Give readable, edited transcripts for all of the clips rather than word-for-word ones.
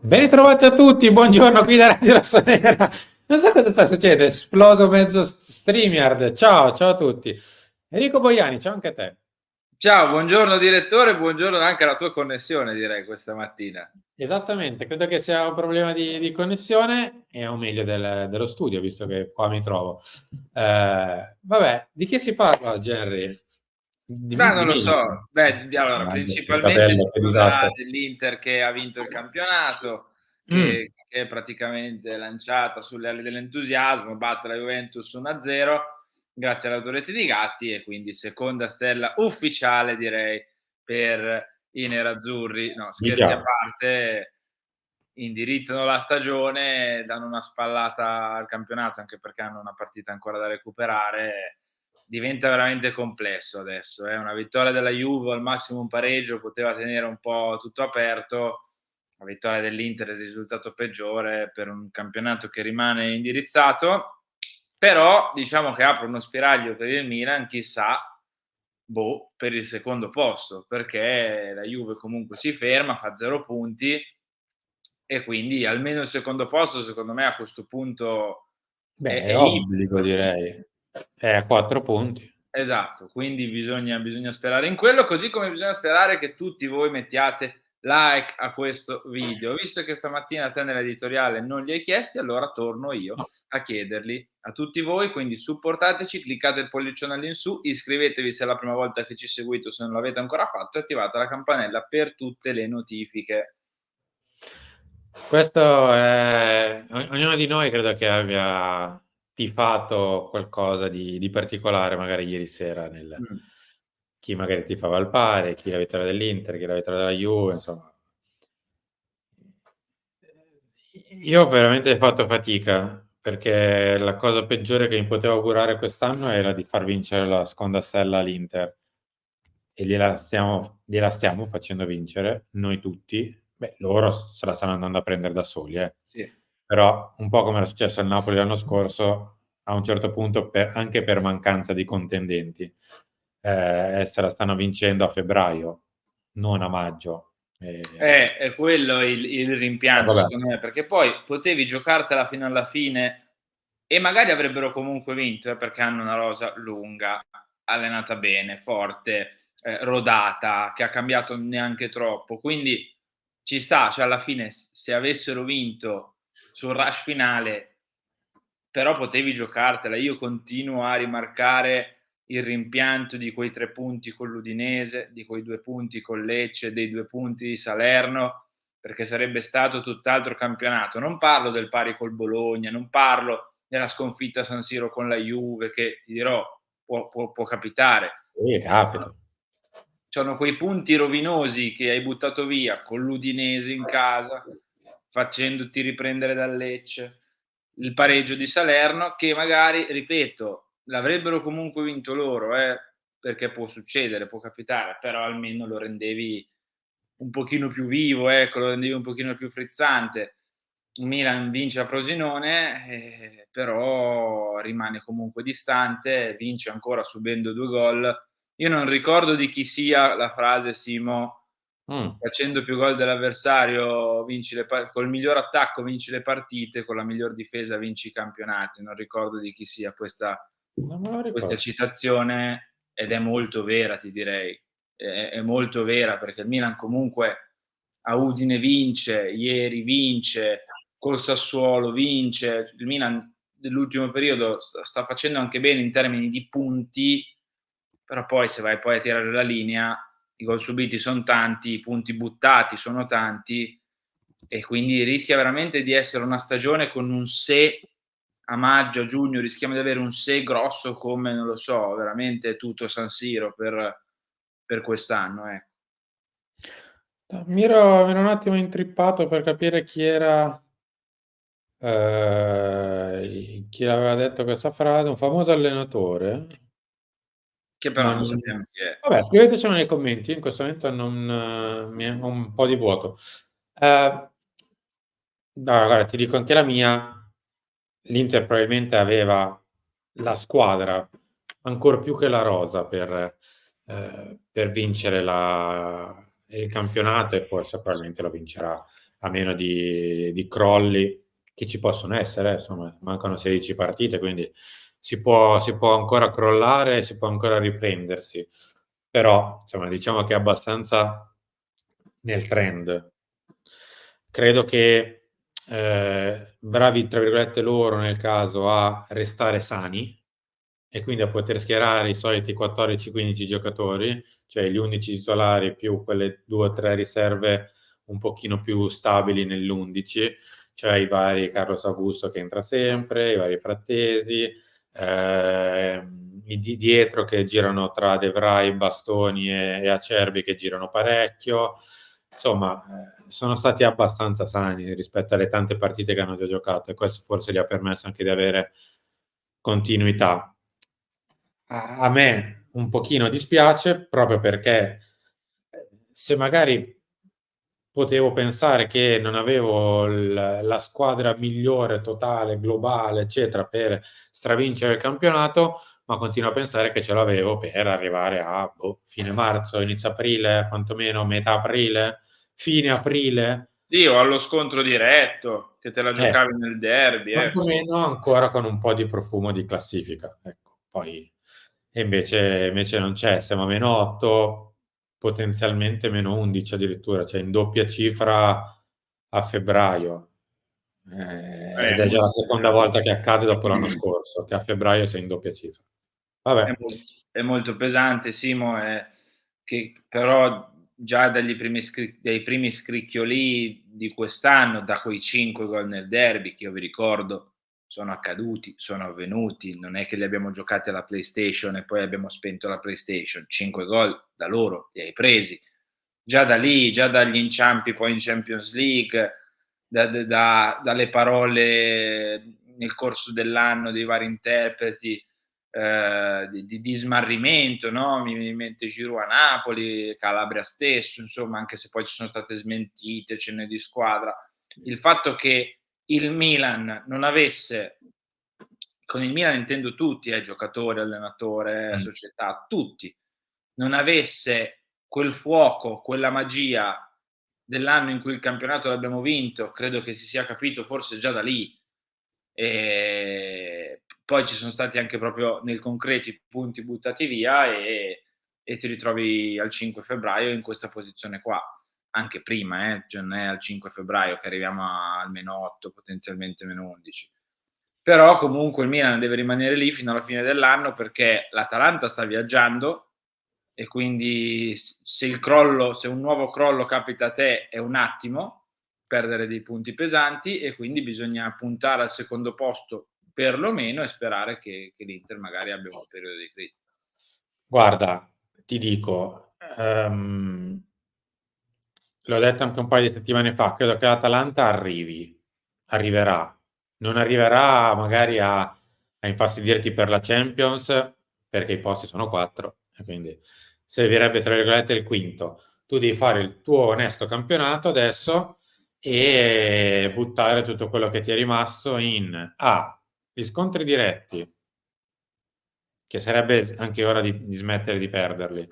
Ben ritrovati a tutti, buongiorno qui da Radio Rossonera. Non so cosa sta succedendo, è esploso mezzo StreamYard. Ciao, ciao a tutti. Enrico Boiani, ciao anche a te. Ciao, buongiorno direttore, buongiorno anche alla tua connessione direi questa mattina. Esattamente, credo che sia un problema di connessione e o meglio dello studio, visto che qua mi trovo. Vabbè, di che si parla oggi, Henry? Ma non lo Dimmi. so, beh, allora Mannaggia, questa principalmente bella, si che parlerà disastro. dell'Inter che ha vinto il campionato, Mm, che è praticamente lanciata sulle ali dell'entusiasmo, batte la Juventus 1-0 grazie alle autoreti di Gatti e quindi seconda stella ufficiale direi per i nerazzurri. No, scherzi a diciamo. parte, indirizzano la stagione, danno una spallata al campionato, anche perché hanno una partita ancora da recuperare. Diventa veramente complesso adesso, una vittoria della Juve, al massimo un pareggio, poteva tenere un po' tutto aperto. La vittoria dell'Inter è il risultato peggiore per un campionato che rimane indirizzato, però diciamo che apre uno spiraglio per il Milan, chissà, boh, per il secondo posto, perché la Juve comunque si ferma, fa 0 punti e quindi almeno il secondo posto secondo me a questo punto Beh, è è libero. obbligo, direi. È a 4 punti. Esatto, quindi bisogna sperare in quello, così come bisogna sperare che tutti voi mettiate like a questo video. Visto che stamattina te nell'editoriale non li hai chiesti, allora torno io a chiederli a tutti voi, quindi supportateci, cliccate il pollicione all'insù, iscrivetevi se è la prima volta che ci seguite o se non l'avete ancora fatto e attivate la campanella per tutte le notifiche. Questo è ognuno di noi credo che abbia tifato qualcosa di particolare magari ieri sera Mh. chi magari tifava il Bari, chi la vittoria dell'Inter, chi la vittoria della Juve, insomma. Io ho veramente fatto fatica perché la cosa peggiore che mi potevo augurare quest'anno era di far vincere la seconda stella all'Inter e gliela stiamo facendo vincere noi tutti. Beh, loro se la stanno andando a prendere da soli, eh. Sì. Però un po' come era successo al Napoli l'anno scorso, a un certo punto, anche per mancanza di contendenti, se la stanno vincendo a febbraio, non a maggio. È quello il rimpianto Vabbè, secondo me, perché poi potevi giocartela fino alla fine e magari avrebbero comunque vinto, perché hanno una rosa lunga, allenata bene, forte, rodata, che ha cambiato neanche troppo. Quindi ci sta, cioè alla fine se avessero vinto sul rush finale, però potevi giocartela. Io continuo a rimarcare il rimpianto di quei 3 punti con l'Udinese, di quei 2 punti con Lecce, dei 2 punti di Salerno, perché sarebbe stato tutt'altro campionato. Non parlo del pari col Bologna, non parlo della sconfitta a San Siro con la Juve, che ti dirò può capitare. sì, capita. C'hanno quei punti rovinosi che hai buttato via con l'Udinese in casa, facendoti riprendere dal Lecce, il pareggio di Salerno che magari, ripeto, l'avrebbero comunque vinto loro, perché può succedere, può capitare, però almeno lo rendevi un pochino più vivo, ecco, lo rendevi un pochino più frizzante. Il Milan vince a Frosinone, però rimane comunque distante, vince ancora subendo 2 gol. Io non ricordo di chi sia la frase, Simo: Mh, "Facendo più gol dell'avversario vinci le pa col miglior attacco vinci le partite, con la miglior difesa vinci i campionati." Non ricordo di chi sia non me lo questa ricordo. citazione ed è molto vera, ti direi. È molto vera, perché il Milan comunque a Udine vince, ieri vince, col Sassuolo vince. Il Milan nell'ultimo periodo sta facendo anche bene in termini di punti, però poi se vai poi a tirare la linea, i gol subiti son tanti, i punti buttati sono tanti e quindi rischia veramente di essere una stagione con un se a maggio, a giugno rischiamo di avere un se grosso come, non lo so, veramente tutto San Siro per quest'anno, Mi ero un attimo intrippato per capire chi aveva detto questa frase, un famoso allenatore, che però ma non non sappiamo chi è. vabbè, scrivetecelo nei commenti, io in questo momento non mi è ho un po' di vuoto. Ehm, no, guarda, ti dico anche la mia, l'Inter probabilmente aveva la squadra, ancor più che la rosa per vincere il campionato e forse probabilmente lo vincerà a meno di crolli che ci possono essere, insomma, mancano 16 partite, quindi si può ancora crollare, si può ancora riprendersi, però insomma, diciamo che è abbastanza nel trend. Credo che bravi, tra virgolette, loro nel caso a restare sani e quindi a poter schierare i soliti 14-15 giocatori, cioè gli 11 titolari più quelle 2 o 3 riserve un pochino più stabili nell'11, cioè i vari Carlos Augusto che entra sempre, i vari Frattesi, i di dietro che girano tra De Vrij, Bastoni e Acerbi che girano parecchio. Insomma, sono stati abbastanza sani rispetto alle tante partite che hanno già giocato e questo forse gli ha permesso anche di avere continuità. A me un pochino dispiace proprio perché se magari potevo pensare che non avevo la squadra migliore, totale, globale, eccetera, per stravincere il campionato, ma continuo a pensare che ce l'avevo per arrivare a fine marzo, inizio aprile, quantomeno metà aprile, fine aprile. Sì, o allo scontro diretto, che te la Ecco, giocavi nel derby, ecco. quantomeno ancora con un po' di profumo di classifica, ecco. Poi invece non c'è, siamo a -8, potenzialmente -11 addirittura, cioè in doppia cifra a febbraio. Ed è già la Molto seconda pesante. volta che accade dopo l'anno scorso, che a febbraio sei in doppia cifra. Vabbè, È molto pesante, Simo, che però già dai primi scricchioli di quest'anno, da quei 5 gol nel derby, che io vi ricordo sono accaduti, sono avvenuti, non è che li abbiamo giocati alla PlayStation e poi abbiamo spento la PlayStation, 5 gol da loro li hai presi. Già da lì, già dagli inciampi poi in Champions League, dalle parole nel corso dell'anno dei vari interpreti, di smarrimento, no? Mi viene in mente Giroud a Napoli, Calabria stesso, insomma, anche se poi ci sono state smentite, cene di squadra. Il fatto che il Milan non avesse, con il Milan intendo tutti, giocatori, allenatore, mh. società, tutti, non avesse quel fuoco, quella magia dell'anno in cui il campionato l'abbiamo vinto, credo che si sia capito forse già da lì. Poi ci sono stati anche proprio nel concreto i punti buttati via e ti ritrovi al 5 febbraio in questa posizione qua. Anche prima, cioè non è al 5 febbraio che arriviamo al -8, potenzialmente -11. Però comunque il Milan deve rimanere lì fino alla fine dell'anno perché l'Atalanta sta viaggiando e quindi se un nuovo crollo capita a te è un attimo perdere dei punti pesanti e quindi bisogna puntare al secondo posto perlomeno e sperare che l'Inter magari abbia un periodo di crisi. Guarda, ti dico, l'ho detto anche un paio di settimane fa, credo che l'Atalanta arriverà. Non arriverà magari a infastidirti per la Champions, perché i posti sono 4 e quindi servirebbe, tra virgolette, il quinto. Tu devi fare il tuo onesto campionato adesso e buttare tutto quello che ti è rimasto in A, gli scontri diretti, che sarebbe anche ora di smettere di perderli,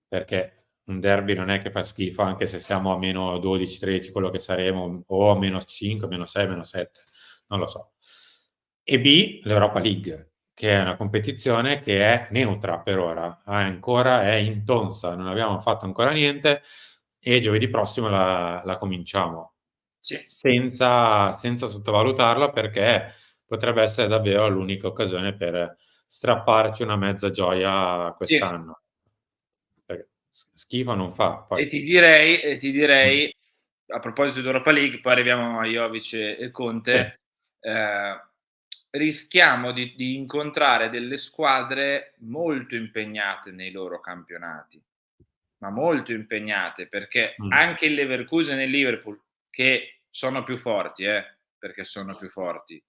perché un derby non è che fa schifo, anche se siamo a -12, 13, quello che saremo, o a -5, -6, -7, non lo so. E B, l'Europa League, che è una competizione che è neutra per ora, ancora è intonsa, non abbiamo fatto ancora niente e giovedì prossimo la cominciamo, Sì, senza sottovalutarla perché potrebbe essere davvero l'unica occasione per strapparci una mezza gioia sì. quest'anno. Perché schifo non fa, poi. E ti direi, a proposito di Europa League, poi arriviamo a Jovic e Sì. Conte, rischiamo di incontrare delle squadre molto impegnate nei loro campionati, ma molto impegnate, perché Mh. anche il Leverkusen e il Liverpool, che sono più forti, perché sono più forti,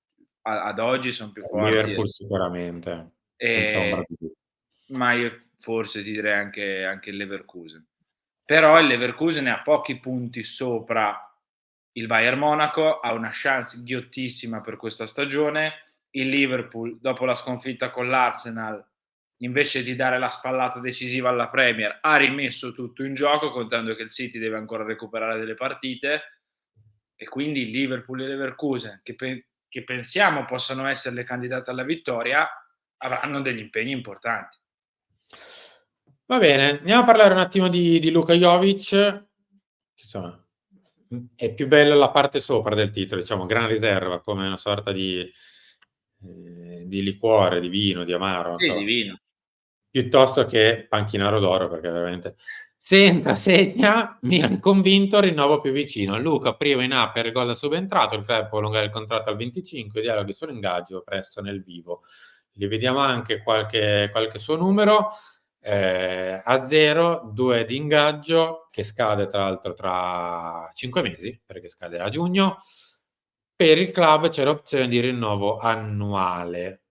ad oggi son più Il forti, Liverpool sicuramente, senza ehm ombra di du ma io forse ti direi anche il Leverkusen. Però il Leverkusen ha pochi punti sopra il Bayern Monaco, ha una chance ghiottissima per questa stagione. Il Liverpool, dopo la sconfitta con l'Arsenal, invece di dare la spallata decisiva alla Premier, ha rimesso tutto in gioco, contando che il City deve ancora recuperare delle partite. e quindi Liverpool e Leverkusen, che pensiamo possano essere le candidate alla vittoria, avranno degli impegni importanti. Va bene, andiamo a parlare un attimo di Luka Jovic. Insomma, è più bella la parte sopra del titolo, diciamo, gran riserva, come una sorta di liquore, di vino, di amaro, non Sì, so, divino. piuttosto che panchinaro d'oro, perché veramente se entra, segna, Milan convinto, rinnovo più vicino. Luca primo in A per il gol da subentrato, il club può allungare il contratto al 25, dialoghi sull'ingaggio presto nel vivo. Li vediamo anche qualche suo numero, a 0, 2 di ingaggio, che scade tra l'altro tra 5 mesi, perché scade a giugno. Per il club c'è l'opzione di rinnovo annuale.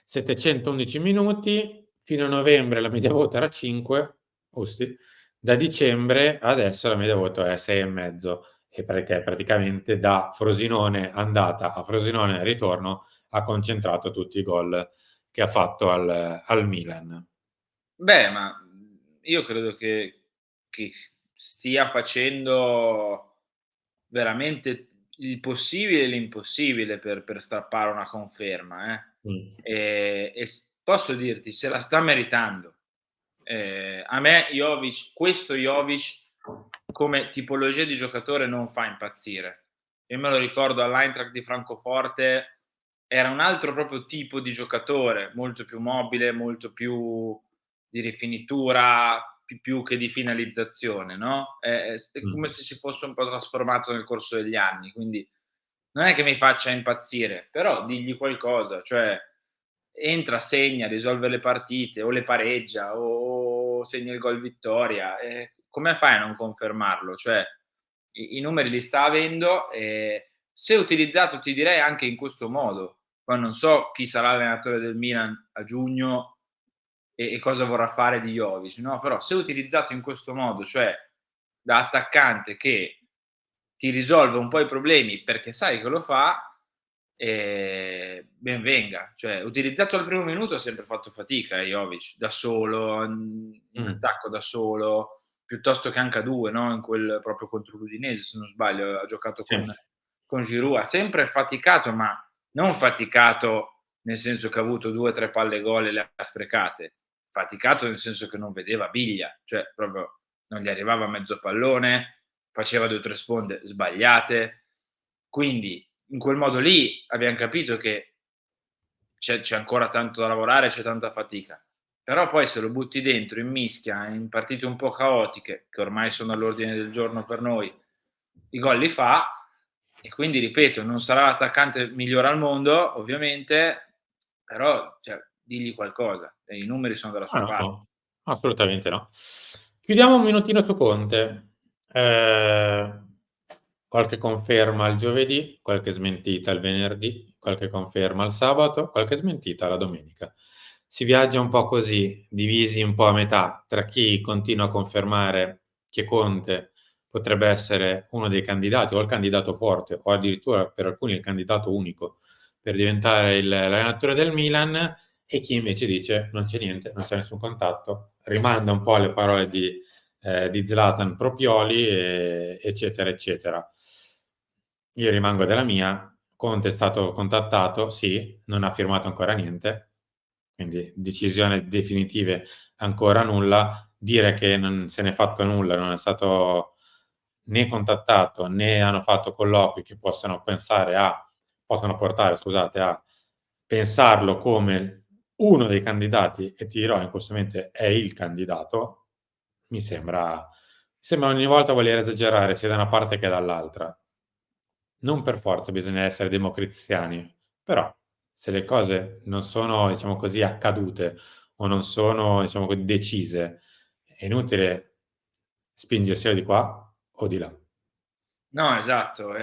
711 minuti, fino a novembre la media voto era 5, Usti. Da dicembre adesso la media voto è 6,5, e perché praticamente da Frosinone andata a Frosinone ritorno ha concentrato tutti i gol che ha fatto al Milan. Beh, ma, io credo che stia facendo veramente il possibile e l'impossibile per strappare una conferma, eh. Mh. E posso dirti, se la sta meritando. A me questo Jovic come tipologia di giocatore non fa impazzire. Io me lo ricordo all'Eintracht di Francoforte, era un altro proprio tipo di giocatore, molto più mobile, molto più di rifinitura, più che di finalizzazione, no, è come Mh. se si fosse un po' trasformato nel corso degli anni, quindi non è che mi faccia impazzire, però digli qualcosa, cioè entra, segna, risolve le partite o le pareggia o segna il gol vittoria, come fai a non confermarlo? Cioè i numeri li sta avendo, se utilizzato ti direi anche in questo modo. Poi non so chi sarà l'allenatore del Milan a giugno e cosa vorrà fare di Jovic, no, però se utilizzato in questo modo, cioè da attaccante che ti risolve un po' i problemi perché sai che lo fa, ben venga. Cioè, utilizzato al primo minuto ha sempre fatto fatica, Jovic, da solo, in Mh. attacco da solo, piuttosto che anche a 2, no, in quel proprio contro l'Udinese, se non sbaglio, ha giocato Sì. con Giroud. Ha sempre faticato, ma non faticato nel senso che ha avuto 2, 3 palle gol e le ha sprecate. Faticato nel senso che non vedeva biglia, cioè proprio non gli arrivava mezzo pallone, faceva 2 o 3 sponde sbagliate. Quindi in quel modo lì abbiam capito che c'è ancora tanto da lavorare, c'è tanta fatica. Però poi se lo butti dentro in mischia, in partite un po' caotiche, che ormai sono all'ordine del giorno per noi, i gol li fa e quindi ripeto, non sarà l'attaccante migliore al mondo, ovviamente, però cioè, digli qualcosa e i numeri sono dalla Ah, sua no, parte. no, assolutamente no. Chiudiamo un minutino su Conte. Qualche conferma il giovedì, qualche smentita il venerdì, qualche conferma il sabato, qualche smentita la domenica. Si viaggia un po' così, divisi un po' a metà, tra chi continua a confermare che Conte potrebbe essere uno dei candidati, o il candidato forte, o addirittura per alcuni il candidato unico per diventare l'allenatore del Milan, e chi invece dice non c'è niente, non c'è nessun contatto, rimanda un po' alle parole di Zlatan pro Pioli, eccetera, eccetera. Io rimango della mia. Conte è stato contattato, sì, non ha firmato ancora niente, quindi decisioni definitive ancora nulla. Dire che non se n'è fatto nulla, non è stato né contattato né hanno fatto colloqui che possano portare, scusate, a pensarlo come uno dei candidati, e ti dirò in questo momento è il candidato, mi sembra ogni volta voler esagerare sia da una parte che dall'altra. Non per forza bisogna essere democristiani, però se le cose non sono, diciamo così, accadute o non sono, diciamo decise, è inutile spingersi o di qua o di là. No, esatto.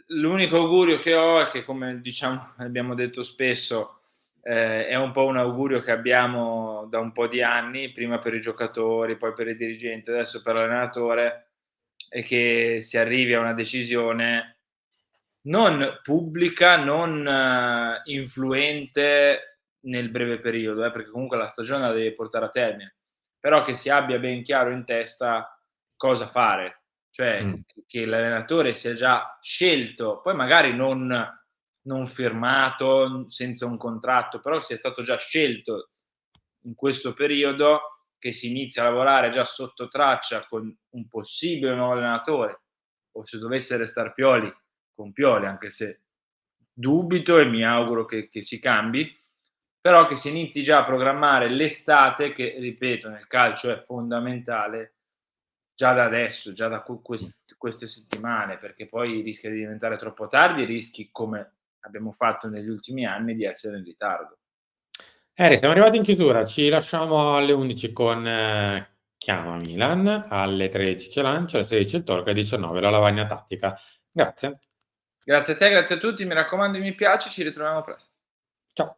L'unico augurio che ho è che, come diciamo abbiamo detto spesso, è un po' un augurio che abbiamo da un po' di anni, prima per i giocatori, poi per i dirigenti, adesso per l'allenatore, è che si arrivi a una decisione non pubblica, non influente nel breve periodo, perché comunque la stagione la devi portare a termine, però che si abbia ben chiaro in testa cosa fare. cioè che l'allenatore sia già scelto, poi magari non firmato, senza un contratto, però che sia stato già scelto in questo periodo, che si inizia a lavorare già sotto traccia con un possibile nuovo allenatore, o se dovesse restar Pioli, con Pioli, anche se dubito e mi auguro che si cambi, però che si inizi già a programmare l'estate che, ripeto, nel calcio è fondamentale già da adesso, già da queste settimane, perché poi rischia di diventare troppo tardi e rischi, come abbiamo fatto negli ultimi anni, di essere in ritardo. Eri, siamo arrivati in chiusura, ci lasciamo alle 11 con Chiama Milan, alle 13 c'è Lancia, alle 16 il Torque, alle 19 la lavagna tattica. Grazie, Grazie a te, grazie a tutti, mi raccomando mi piace, ci ritroviamo presto. ciao.